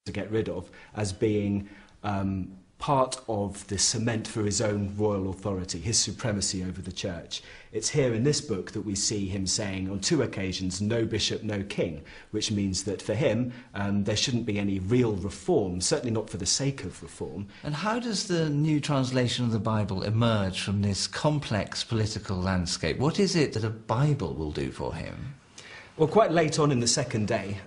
to get rid of as being part of the cement for his own royal authority, his supremacy over the church. It's here in this book that we see him saying on 2 occasions, no bishop, no king, which means that for him there shouldn't be any real reform, certainly not for the sake of reform. And how does the new translation of the Bible emerge from this complex political landscape? What is it that a Bible will do for him? Well, quite late on in the second day,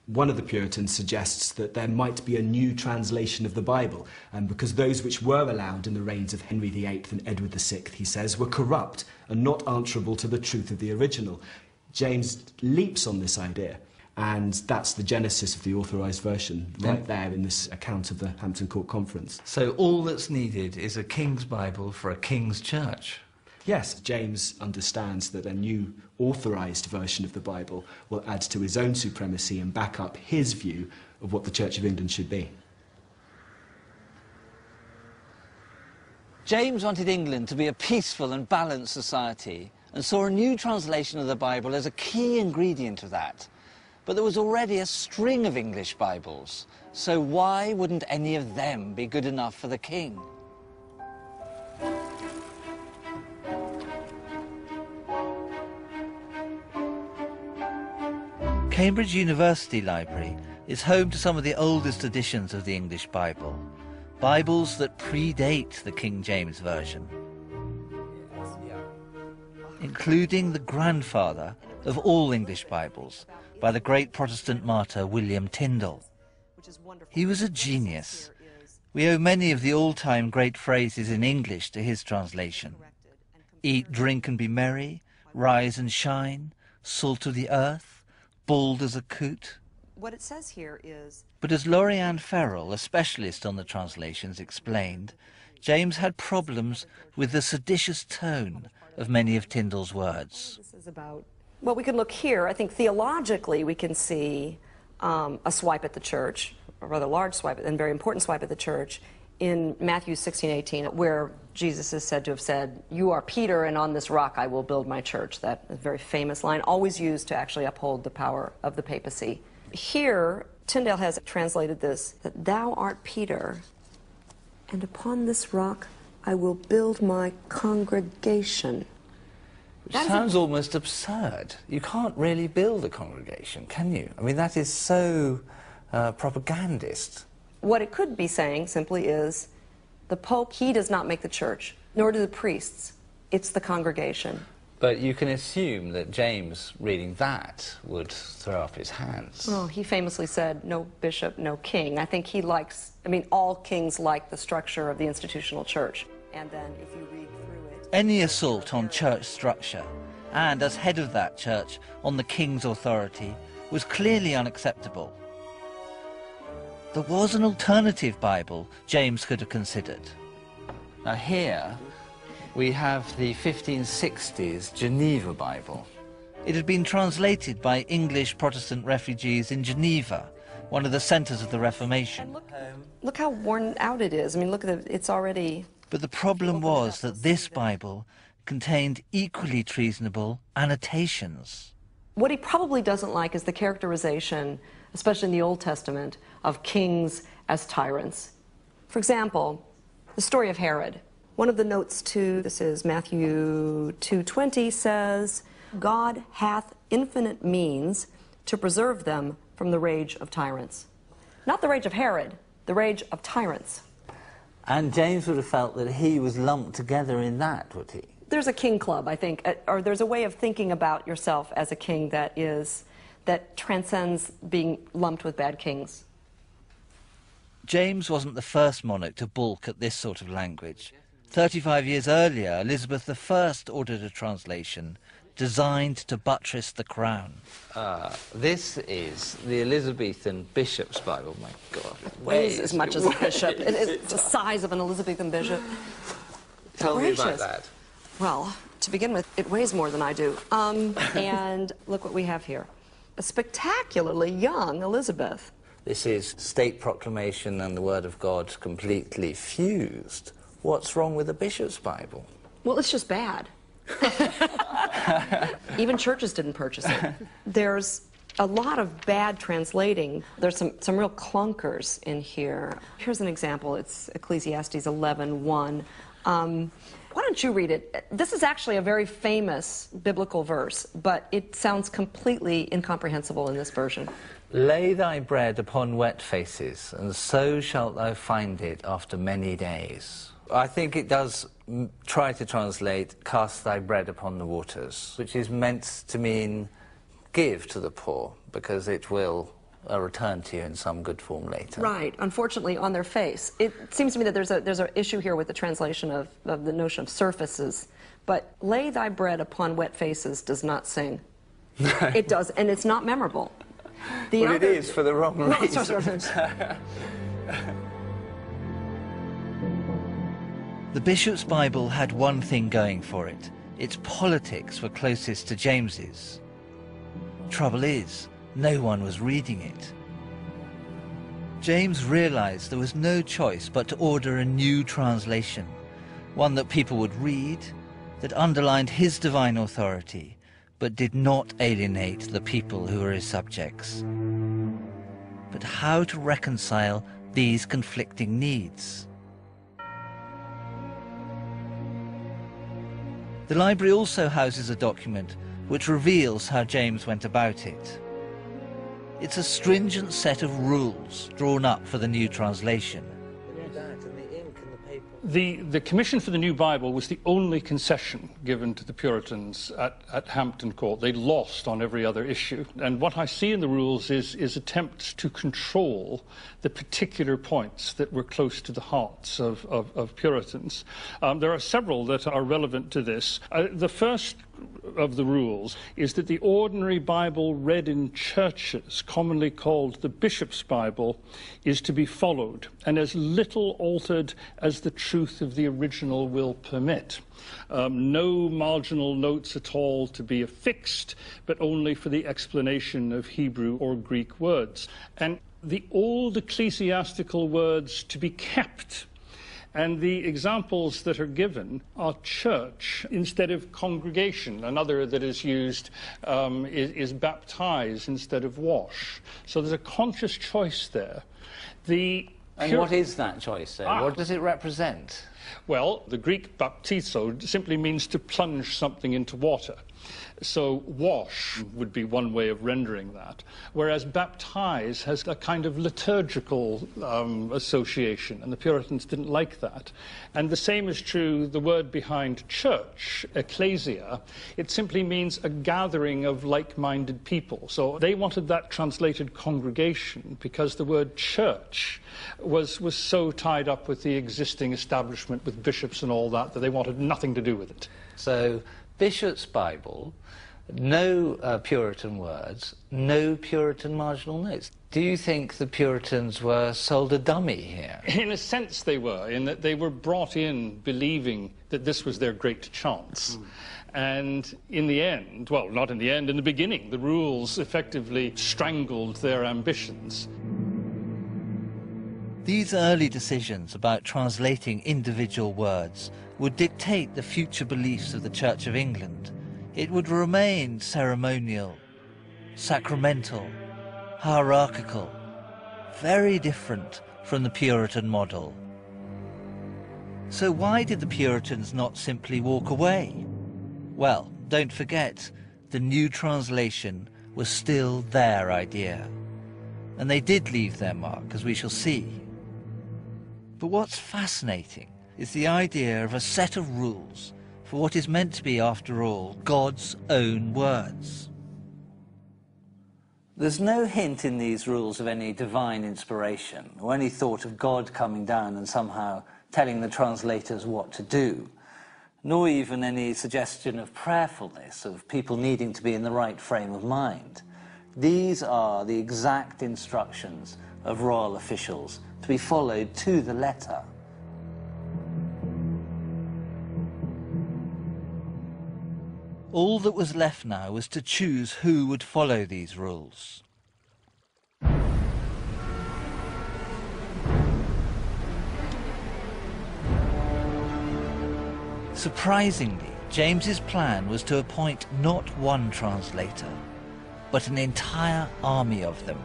one of the Puritans suggests that there might be a new translation of the Bible, because those which were allowed in the reigns of Henry VIII and Edward VI, he says, were corrupt and not answerable to the truth of the original. James leaps on this idea, and that's the genesis of the authorised version, right there in this account of the Hampton Court Conference. So all that's needed is a king's Bible for a king's church. Yes, James understands that a new authorised version of the Bible will add to his own supremacy and back up his view of what the Church of England should be. James wanted England to be a peaceful and balanced society and saw a new translation of the Bible as a key ingredient of that. But there was already a string of English Bibles, so why wouldn't any of them be good enough for the king? Cambridge University Library is home to some of the oldest editions of the English Bible, Bibles that predate the King James Version, including the grandfather of all English Bibles by the great Protestant martyr William Tyndale. He was a genius. We owe many of the all-time great phrases in English to his translation. Eat, drink and be merry, rise and shine, salt of the earth, bald as a coot. What it says here is... But as Laurianne Ferrell, a specialist on the translations, explained, James had problems with the seditious tone of many of Tyndale's words. This is about... Well, we can look here. I think theologically we can see a swipe at the church, a rather large swipe and very important swipe at the church, in Matthew 16:18, where Jesus is said to have said, "You are Peter, and on this rock I will build my church." That is a very famous line, always used to actually uphold the power of the papacy. Here, Tyndale has translated this, that thou art Peter, and upon this rock I will build my congregation. Which sounds almost absurd. You can't really build a congregation, can you? I mean, that is so propagandist. What it could be saying simply is, the Pope, he does not make the church, nor do the priests. It's the congregation. But you can assume that James, reading that, would throw up his hands. Well, he famously said, no bishop, no king. I think he likes, I mean, all kings like the structure of the institutional church. And then if you read through it... Any assault on church structure, and as head of that church, on the king's authority, was clearly unacceptable. There was an alternative Bible James could have considered. Now here we have the 1560s Geneva Bible. It had been translated by English Protestant refugees in Geneva, one of the centres of the Reformation. Look how worn out it is. I mean, look at it, it's already... But the problem was that this Bible contained equally treasonable annotations. What he probably doesn't like is the characterization, especially in the Old Testament, of kings as tyrants. For example, the story of Herod. One of the notes to this is Matthew 2:20 says, God hath infinite means to preserve them from the rage of tyrants. Not the rage of Herod, the rage of tyrants. And James would have felt that he was lumped together in that, would he? There's a king club, I think, or there's a way of thinking about yourself as a king that transcends being lumped with bad kings. James wasn't the first monarch to balk at this sort of language. 35 years earlier, Elizabeth I ordered a translation designed to buttress the crown. This is the Elizabethan Bishop's Bible. My God. It weighs as much as a bishop. It's the size of an Elizabethan bishop. Tell me about that. Well, to begin with, it weighs more than I do. And look what we have here. A spectacularly young Elizabeth. This is state proclamation and the Word of God completely fused. What's wrong with the Bishop's Bible? Well, it's just bad. Even churches didn't purchase it. There's a lot of bad translating. There's some real clunkers in here. Here's an example. It's Ecclesiastes 11:1. Why don't you read it? This is actually a very famous biblical verse, but it sounds completely incomprehensible in this version. Lay thy bread upon wet faces, and so shalt thou find it after many days. I think it does try to translate, cast thy bread upon the waters, which is meant to mean give to the poor, because it will return to you in some good form later. Right. Unfortunately, on their face. It seems to me that there's an issue here with the translation of the notion of surfaces. But lay thy bread upon wet faces does not sing. It does, and it's not memorable. Well, it is for the wrong reason. The Bishop's Bible had one thing going for it. Its politics were closest to James's. Trouble is, no one was reading it. James realized there was no choice but to order a new translation, one that people would read, that underlined his divine authority, but did not alienate the people who were his subjects. But how to reconcile these conflicting needs? The library also houses a document which reveals how James went about it. It's a stringent set of rules drawn up for the new translation. The commission for the new Bible was the only concession given to the Puritans at Hampton Court. They lost on every other issue. And what I see in the rules is attempts to control the particular points that were close to the hearts of Puritans. There are several that are relevant to this. The first of the rules is that the ordinary Bible read in churches, commonly called the Bishop's Bible, is to be followed, and as little altered as the truth of the original will permit. No marginal notes at all to be affixed, but only for the explanation of Hebrew or Greek words. And the old ecclesiastical words to be kept. And the examples that are given are church instead of congregation. Another that is used is baptize instead of wash. So there's a conscious choice there. And what is that choice then? What does it represent? Well, the Greek baptizo simply means to plunge something into water. So wash would be one way of rendering that, whereas baptize has a kind of liturgical association, and the Puritans didn't like that. And the same is true, the word behind church, ecclesia, it simply means a gathering of like-minded people. So they wanted that translated congregation because the word church was so tied up with the existing establishment with bishops and all that they wanted nothing to do with it. So Bishop's Bible, no Puritan words, no Puritan marginal notes. Do you think the Puritans were sold a dummy here? In a sense they were, in that they were brought in believing that this was their great chance. And in the end, well, not in the end, in the beginning, the rules effectively strangled their ambitions. These early decisions about translating individual words would dictate the future beliefs of the Church of England. It would remain ceremonial, sacramental, hierarchical, very different from the Puritan model. So why did the Puritans not simply walk away? Well, don't forget, the new translation was still their idea. And they did leave their mark, as we shall see. But what's fascinating is the idea of a set of rules for what is meant to be, after all, God's own words. There's no hint in these rules of any divine inspiration or any thought of God coming down and somehow telling the translators what to do, nor even any suggestion of prayerfulness, of people needing to be in the right frame of mind. These are the exact instructions of royal officials to be followed to the letter. All that was left now was to choose who would follow these rules. Surprisingly, James's plan was to appoint not one translator, but an entire army of them,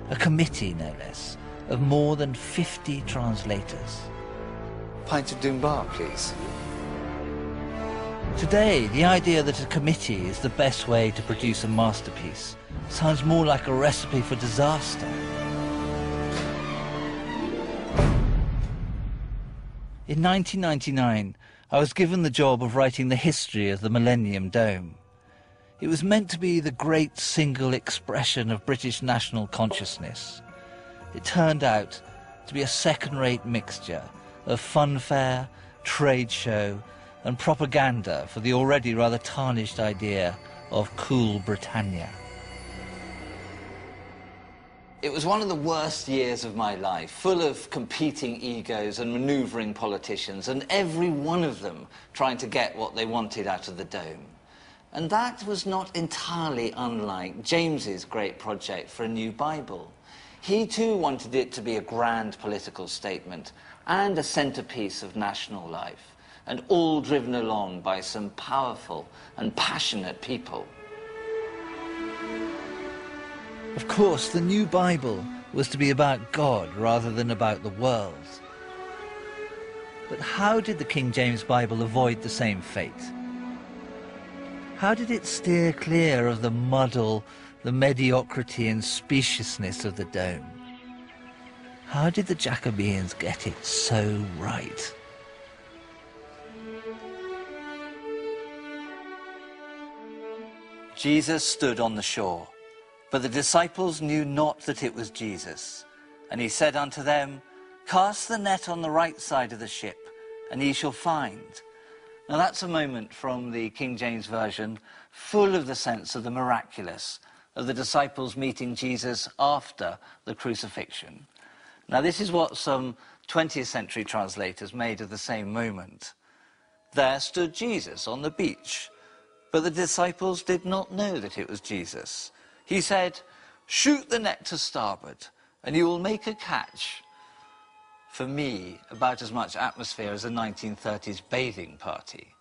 a committee no less, of more than 50 translators. Pint of Dunbar, please. Today, the idea that a committee is the best way to produce a masterpiece sounds more like a recipe for disaster. In 1999, I was given the job of writing the history of the Millennium Dome. It was meant to be the great single expression of British national consciousness. It turned out to be a second-rate mixture of funfair, trade show, and propaganda for the already rather tarnished idea of cool Britannia. It was one of the worst years of my life, full of competing egos and manoeuvring politicians, and every one of them trying to get what they wanted out of the Dome. And that was not entirely unlike James's great project for a new Bible. He too wanted it to be a grand political statement and a centrepiece of national life, and all driven along by some powerful and passionate people. Of course, the new Bible was to be about God rather than about the world. But how did the King James Bible avoid the same fate? How did it steer clear of the muddle, the mediocrity and speciousness of the Dome? How did the Jacobeans get it so right? Jesus stood on the shore, but the disciples knew not that it was Jesus. And he said unto them, Cast the net on the right side of the ship, and ye shall find. Now that's a moment from the King James Version, full of the sense of the miraculous, of the disciples meeting Jesus after the crucifixion. Now this is what some 20th century translators made of the same moment. There stood Jesus on the beach, but the disciples did not know that it was Jesus. He said, Shoot the net to starboard, and you will make a catch. For me, about as much atmosphere as a 1930s bathing party.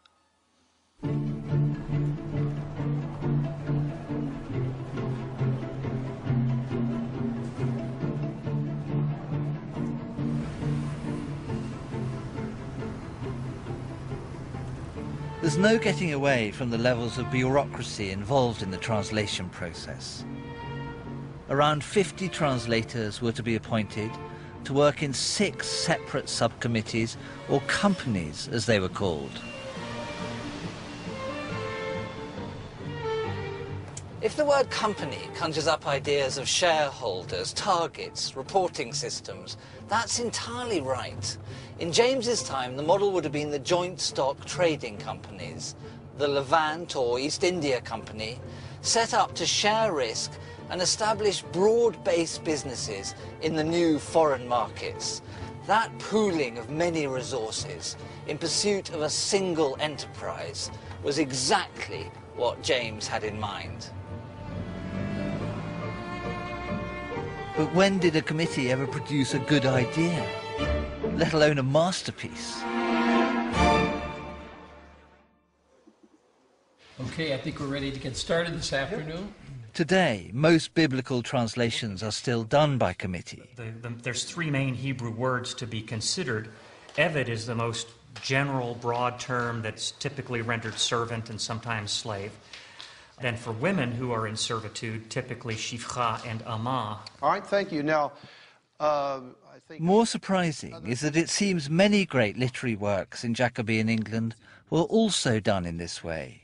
There's no getting away from the levels of bureaucracy involved in the translation process. Around 50 translators were to be appointed to work in 6 separate subcommittees, or companies as they were called. If the word company conjures up ideas of shareholders, targets, reporting systems, that's entirely right. In James's time, the model would have been the joint stock trading companies, the Levant or East India Company, set up to share risk and establish broad-based businesses in the new foreign markets. That pooling of many resources in pursuit of a single enterprise was exactly what James had in mind. But when did a committee ever produce a good idea, let alone a masterpiece? Okay, I think we're ready to get started this afternoon. Today, most biblical translations are still done by committee. There's 3 main Hebrew words to be considered. Eved is the most general, broad term that's typically rendered servant and sometimes slave. Then for women who are in servitude, typically shifcha and amah. All right, thank you. Now, I think... More surprising is that it seems many great literary works in Jacobean England were also done in this way.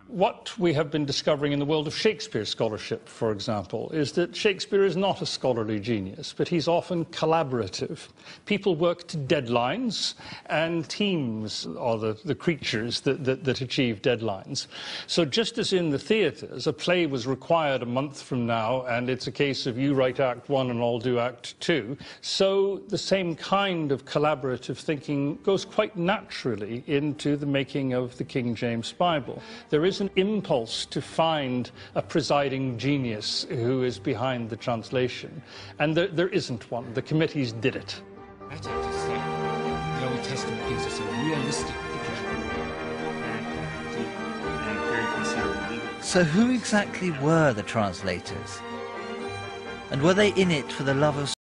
What we have been discovering in the world of Shakespeare scholarship, for example, is that Shakespeare is not a scholarly genius, but he's often collaborative. People work to deadlines, and teams are the creatures that achieve deadlines. So just as in the theatres, a play was required a month from now, and it's a case of you write Act 1 and I'll do Act 2, so the same kind of collaborative thinking goes quite naturally into the making of the King James Bible. There is an impulse to find a presiding genius who is behind the translation, and there isn't one. The committees did it. I have to say, the Old Testament gives us a realistic picture and very considerable legal So who exactly were the translators? And were they in it for the love of